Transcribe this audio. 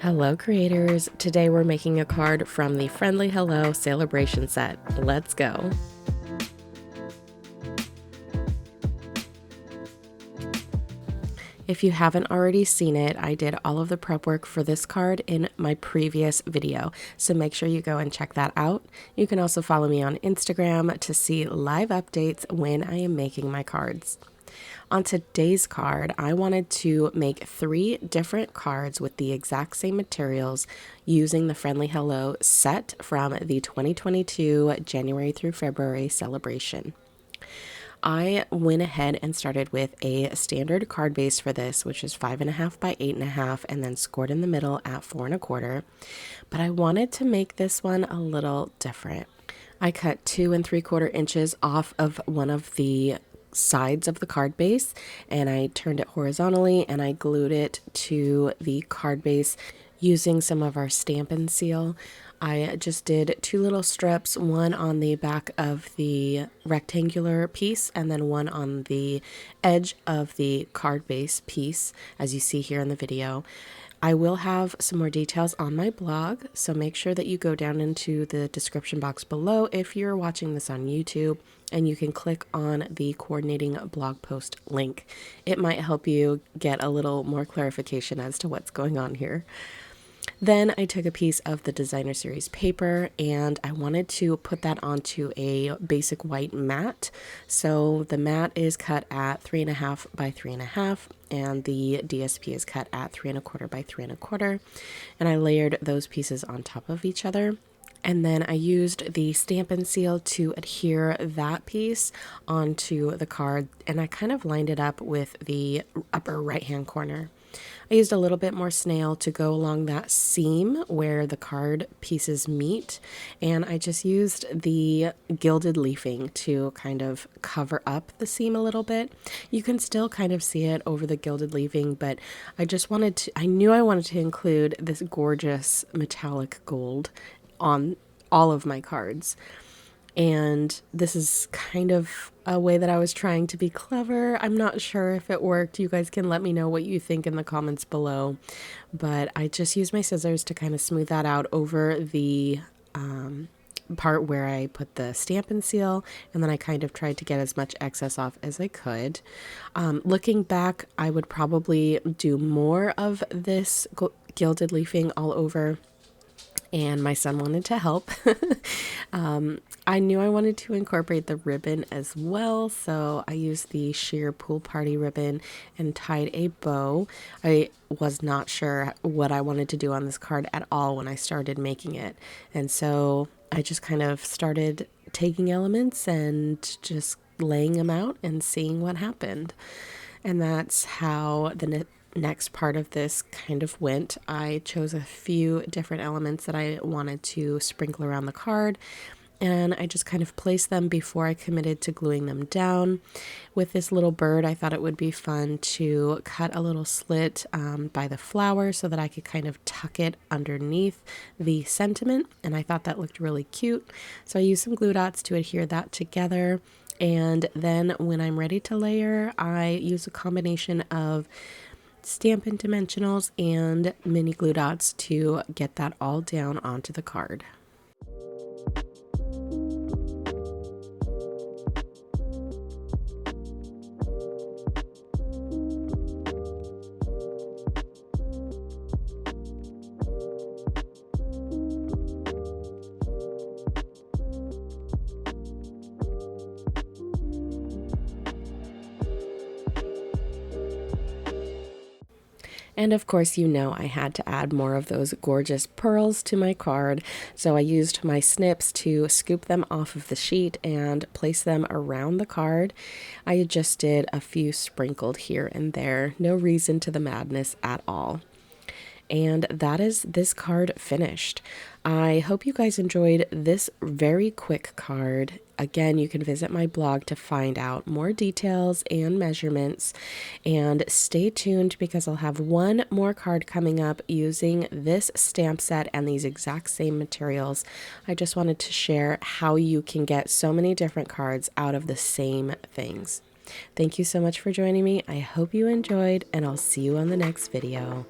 Hello creators! Today we're making a card from the Friendly Hello celebration set. Let's go! If you haven't already seen it, I did all of the prep work for this card in my previous video, so make sure you go and check that out. You can also follow me on Instagram to see live updates when I am making my cards. On today's card, I wanted to make 3 different cards with the exact same materials using the Friendly Hello set from the 2022 January through February celebration. I went ahead and started with a standard card base for this, which is 5.5 by 8.5, and then scored in the middle at 4 1/4. But I wanted to make this one a little different. I cut 2 3/4 inches off of one of the sides of the card base, and I turned it horizontally and I glued it to the card base using some of our Stampin seal. I just did 2 little strips, one on the back of the rectangular piece and then one on the edge of the card base piece, as you see here in the video. I will have some more details on my blog, so make sure that you go down into the description box below if you're watching this on YouTube, and you can click on the coordinating blog post link. It might help you get a little more clarification as to what's going on here. Then I took a piece of the designer series paper and I wanted to put that onto a basic white mat. So the mat is cut at 3.5 by 3.5 and the DSP is cut at 3 1/4 by 3 1/4. And I layered those pieces on top of each other. And then I used the Stampin' seal to adhere that piece onto the card, and I kind of lined it up with the upper right-hand corner. I used a little bit more snail to go along that seam where the card pieces meet, and I just used the gilded leafing to kind of cover up the seam a little bit. You can still kind of see it over the gilded leafing, but I knew I wanted to include this gorgeous metallic gold on all of my cards. And this is kind of a way that I was trying to be clever. I'm not sure if it worked. You guys can let me know what you think in the comments below. But I just used my scissors to kind of smooth that out over the part where I put the Stampin' seal, and then I kind of tried to get as much excess off as I could. Looking back, I would probably do more of this gilded leafing all over, and my son wanted to help. I knew I wanted to incorporate the ribbon as well, so I used the sheer pool party ribbon and tied a bow. I was not sure what I wanted to do on this card at all when I started making it, and so I just kind of started taking elements and just laying them out and seeing what happened. And that's how the next part of this kind of went. I chose a few different elements that I wanted to sprinkle around the card, and I just kind of placed them before I committed to gluing them down. With this little bird, I thought it would be fun to cut a little slit by the flower so that I could kind of tuck it underneath the sentiment, and I thought that looked really cute. So I used some glue dots to adhere that together, and then when I'm ready to layer, I use a combination of Stampin' dimensionals and mini glue dots to get that all down onto the card. And of course, you know, I had to add more of those gorgeous pearls to my card, so I used my snips to scoop them off of the sheet and place them around the card. I just did a few sprinkled here and there, no reason to the madness at all. And that is this card finished. I hope you guys enjoyed this very quick card. Again, you can visit my blog to find out more details and measurements, and stay tuned because I'll have one more card coming up using this stamp set and these exact same materials. I just wanted to share how you can get so many different cards out of the same things. Thank you so much for joining me. I hope you enjoyed, and I'll see you on the next video.